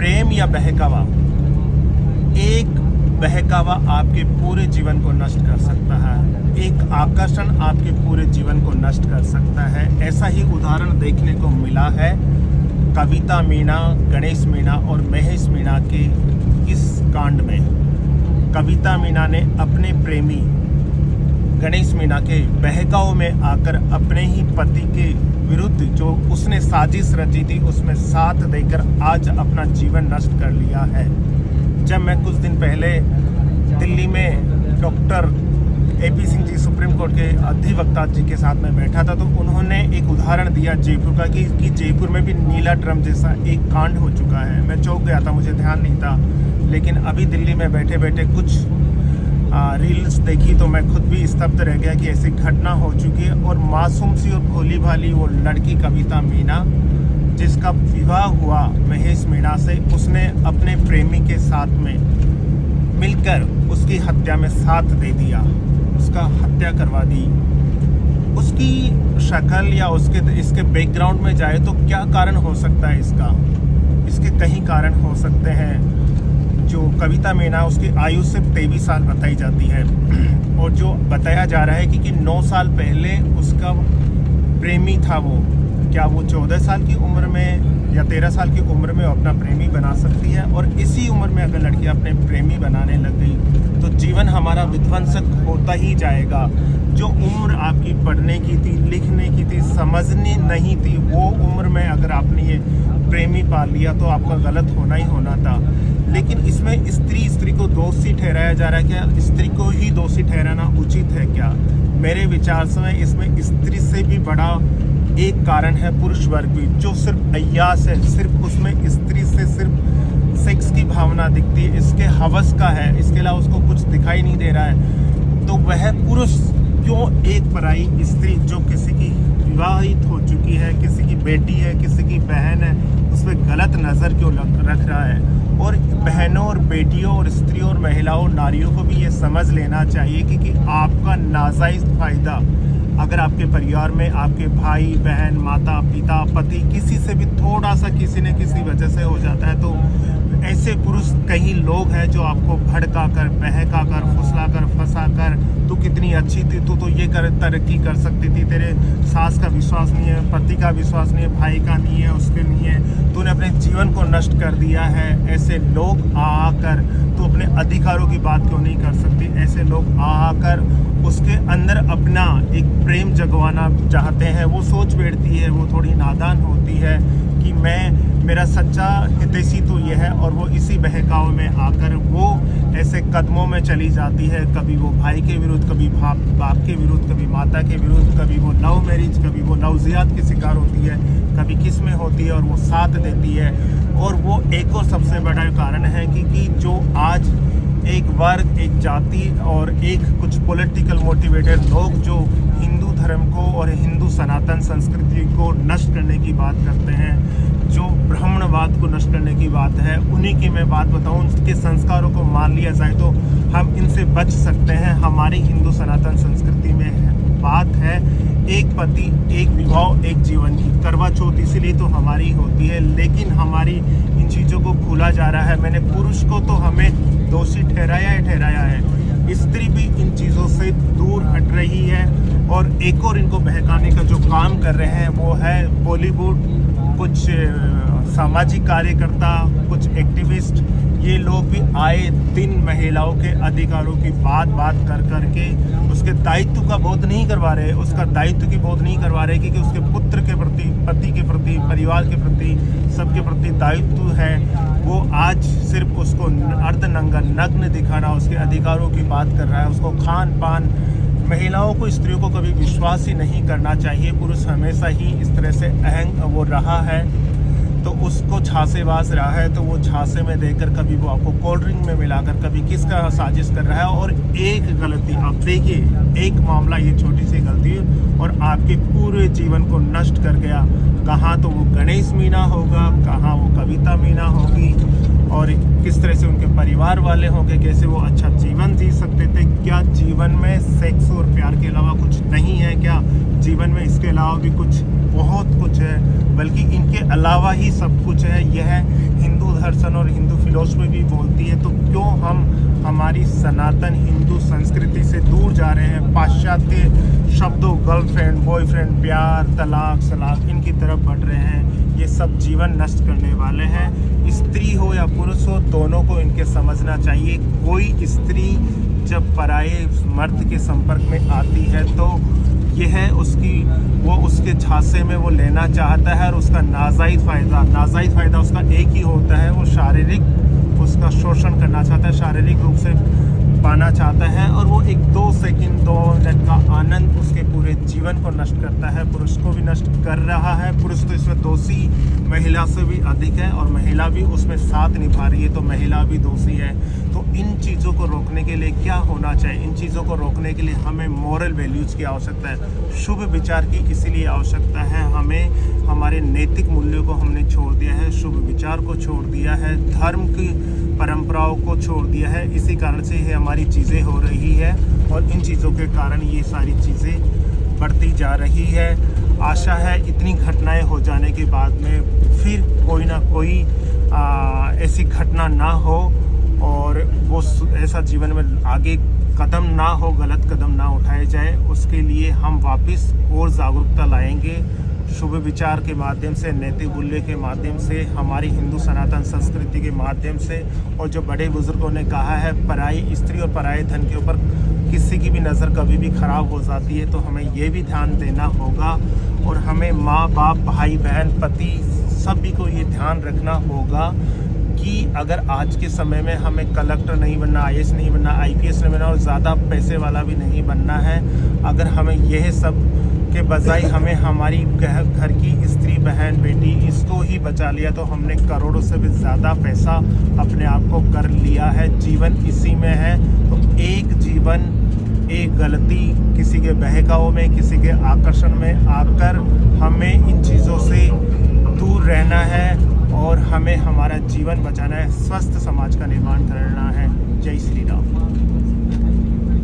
प्रेम या बहकावा, एक बहकावा आपके पूरे जीवन को नष्ट कर सकता है, एक आकर्षण आपके पूरे जीवन को नष्ट कर सकता है। ऐसा ही उदाहरण देखने को मिला है कविता मीणा, गणेश मीणा और महेश मीणा के इस कांड में। कविता मीणा ने अपने प्रेमी गणेश मीणा के बहकाव में आकर अपने ही पति के विरुद्ध जो उसने साजिश रची थी उसमें साथ देकर आज अपना जीवन नष्ट कर लिया है। जब मैं कुछ दिन पहले दिल्ली में doctor AP Singh ji supreme court के अधिवक्ता जी के साथ में बैठा था, तो उन्होंने एक उदाहरण दिया जयपुर का कि जयपुर में भी नीला ड्रम जैसा एक कांड हो चुका है। मैं चौंक गया था, मुझे ध्यान नहीं था, लेकिन अभी दिल्ली में बैठे बैठे कुछ रील्स देखी तो मैं खुद भी स्तब्ध रह गया कि ऐसी घटना हो चुकी है। और मासूम सी और भोली भाली वो लड़की कविता मीणा, जिसका विवाह हुआ महेश मीणा से, उसने अपने प्रेमी के साथ में मिलकर उसकी हत्या में साथ दे दिया, उसका हत्या करवा दी। उसकी शक्ल या इसके बैकग्राउंड में जाए तो क्या कारण हो सकता है इसके कई कारण हो सकते हैं। जो कविता मीणा, उसकी आयु सिर्फ 23 साल बताई जाती है और जो बताया जा रहा है कि 9 साल पहले उसका प्रेमी था वो, क्या वो 14 साल की उम्र में या 13 साल की उम्र में अपना प्रेमी बना सकती है? और इसी उम्र में अगर लड़की अपने प्रेमी बनाने लग गई तो जीवन हमारा विध्वंसक होता ही जाएगा। जो उम्र आपकी पढ़ने की थी, लिखने की थी, समझनी नहीं थी, वो उम्र में अगर आपने ये प्रेमी पाल लिया तो आपका गलत होना ही होना था। लेकिन इसमें स्त्री को दोषी ठहराया जा रहा है। क्या स्त्री को ही दोषी ठहराना उचित है क्या? मेरे विचार से इसमें स्त्री से भी बड़ा एक कारण है पुरुष वर्ग भी, जो सिर्फ अय्यास है। सिर्फ उसमें स्त्री से सिर्फ सेक्स की भावना दिखती है, इसके हवस का है, इसके अलावा उसको कुछ दिखाई नहीं दे रहा है। तो वह पुरुष क्यों एक पराई स्त्री जो किसी की विवाहित हो चुकी है, किसी की बेटी है, किसी की बहन है, उस पर गलत नज़र क्यों रख रहा है? और बहनों और बेटियों और स्त्रियों और महिलाओं, नारियों को भी ये समझ लेना चाहिए कि आपका नाजायज़ फ़ायदा अगर आपके परिवार में आपके भाई बहन, माता पिता, पति, किसी से भी थोड़ा सा किसी न किसी वजह से हो जाता है, तो ऐसे पुरुष कई लोग हैं जो आपको भड़का कर, बहका कर, फुसला कर, फंसा कर, तू कितनी अच्छी थी, तू तो ये तरक्की कर सकती थी, तेरे सास का विश्वास नहीं है, पति का विश्वास नहीं है, भाई का नहीं है, उसके नहीं है, तूने अपने जीवन को नष्ट कर दिया है। ऐसे लोग आकर तू अपने अधिकारों की बात क्यों नहीं कर सकती? ऐसे लोग आकर उसके अंदर अपना एक प्रेम जगवाना चाहते हैं। वो सोच बैठती है, वो थोड़ी नादान होती है कि मेरा सच्चा हितैषी तो ये है, और वो इसी बहकाव में आकर वो ऐसे कदमों में चली जाती है। कभी वो भाई के विरुद्ध, कभी बाप के विरुद्ध, कभी माता के विरुद्ध, कभी वो लव मैरिज, कभी वो नवजियात की शिकार होती है, कभी किस में होती है और वो साथ देती है। और वो एक और सबसे बड़ा कारण है कि जो आज एक वर्ग, एक जाति और एक कुछ पॉलिटिकल मोटिवेटेड लोग जो हिंदू धर्म को और हिंदू सनातन संस्कृति को नष्ट करने की बात करते हैं, जो ब्राह्मणवाद को नष्ट करने की बात है, उन्हीं की मैं बात बताऊं। उनके संस्कारों को मान लिया जाए तो हम इनसे बच सकते हैं। हमारी हिंदू सनातन संस्कृति में बात है एक पति, एक विवाह, एक जीवन की। करवा चौथ इसीलिए तो हमारी होती है, लेकिन हमारी इन चीज़ों को भूला जा रहा है। मैंने पुरुष को तो हमें दोषी ठहराया है, स्त्री भी इन चीज़ों से दूर हट रही है। और एक और इनको बहकाने का जो काम कर रहे हैं वो है बॉलीवुड, कुछ सामाजिक कार्यकर्ता, कुछ एक्टिविस्ट, ये लोग भी आए दिन महिलाओं के अधिकारों की बात कर के उसके दायित्व का बोध नहीं करवा रहे, उसका दायित्व की बोध नहीं करवा रहे कि उसके पुत्र के प्रति, पति के प्रति, परिवार के प्रति, सबके प्रति दायित्व है। वो आज सिर्फ उसको अर्धनंगा नग्न दिखाना, उसके अधिकारों की बात कर रहा है, उसको खान पान। महिलाओं को, स्त्रियों को कभी विश्वास ही नहीं करना चाहिए। पुरुष हमेशा ही इस तरह से अहंग वो रहा है, तो उसको झांसेबाज रहा है, तो वो झांसे में देकर कभी वो आपको कोल्ड ड्रिंक में मिलाकर, कभी किसका साजिश कर रहा है। और एक गलती, आप देखिए, एक मामला, ये छोटी सी गलती और आपके पूरे जीवन को नष्ट कर गया। कहाँ तो वो गणेश मीणा होगा, कहाँ वो कविता मीणा होगी, और किस तरह से उनके परिवार वाले होंगे, कैसे वो अच्छा जीवन जी सकते थे। क्या जीवन में सेक्स और प्यार के अलावा कुछ नहीं है? क्या जीवन में इसके अलावा भी कुछ बहुत कुछ है, बल्कि इनके अलावा ही सब कुछ है? यह हिंदू दर्शन और हिंदू फिलॉसफी भी बोलती है। तो क्यों हम हमारी सनातन हिंदू संस्कृति से दूर जा रहे हैं, पाश्चात्य शब्दों गर्लफ्रेंड, बॉयफ्रेंड, प्यार, तलाक, सलाक इनकी तरफ बढ़ रहे हैं? ये सब जीवन नष्ट करने वाले हैं। स्त्री हो या पुरुष हो, दोनों को इनके समझना चाहिए। कोई स्त्री जब पराये मर्द के संपर्क में आती है तो यह वो उसके झांसे में वो लेना चाहता है, और उसका नाजायज़ फ़ायदा उसका एक ही होता है, वो शारीरिक उसका शोषण करना चाहता है, शारीरिक रूप से पाना चाहता है, और वो एक 2 सेकंड 2 मिनट का आनंद उसके पूरे जीवन को नष्ट करता है। पुरुष को भी नष्ट कर रहा है। पुरुष तो इसमें दोषी महिला से भी अधिक है, और महिला भी उसमें साथ निभा रही है, तो महिला भी दोषी है। तो इन चीज़ों को रोकने के लिए क्या होना चाहिए? इन चीज़ों को रोकने के लिए हमें मॉरल वैल्यूज़ की आवश्यकता है, शुभ विचार की इसीलिए आवश्यकता है। हमें हमारे नैतिक मूल्यों को हमने छोड़ दिया है, शुभ विचार को छोड़ दिया है, धर्म की परंपराओं को छोड़ दिया है। इसी कारण से ये हमारी चीज़ें हो रही है, और इन चीज़ों के कारण ये सारी चीज़ें बढ़ती जा रही है। आशा है इतनी घटनाएं हो जाने के बाद में फिर कोई ना कोई ऐसी घटना ना हो, और वो ऐसा जीवन में आगे कदम ना हो, गलत कदम ना उठाए जाए। उसके लिए हम वापस और जागरूकता लाएंगे, शुभ विचार के माध्यम से, नैतिक मूल्य के माध्यम से, हमारी हिंदू सनातन संस्कृति के माध्यम से। और जो बड़े बुजुर्गों ने कहा है, पराई स्त्री और पराये धन के ऊपर किसी की भी नज़र कभी भी ख़राब हो जाती है, तो हमें ये भी ध्यान देना होगा, और हमें माँ बाप, भाई बहन, पति सभी को ये ध्यान रखना होगा कि अगर आज के समय में हमें कलेक्टर नहीं बनना, IAS नहीं बनना, IPS नहीं बनना, और ज़्यादा पैसे वाला भी नहीं बनना है, अगर हमें यह सब के बजाय हमें हमारी घर की स्त्री, बहन, बेटी इसको ही बचा लिया, तो हमने करोड़ों से भी ज़्यादा पैसा अपने आप को कर लिया है। जीवन इसी में है, तो एक जीवन, एक गलती, किसी के बहकावे में, किसी के आकर्षण में आकर हमें इन चीज़ों से दूर रहना है, और हमें हमारा जीवन बचाना है, स्वस्थ समाज का निर्माण करना है। जय श्री राम।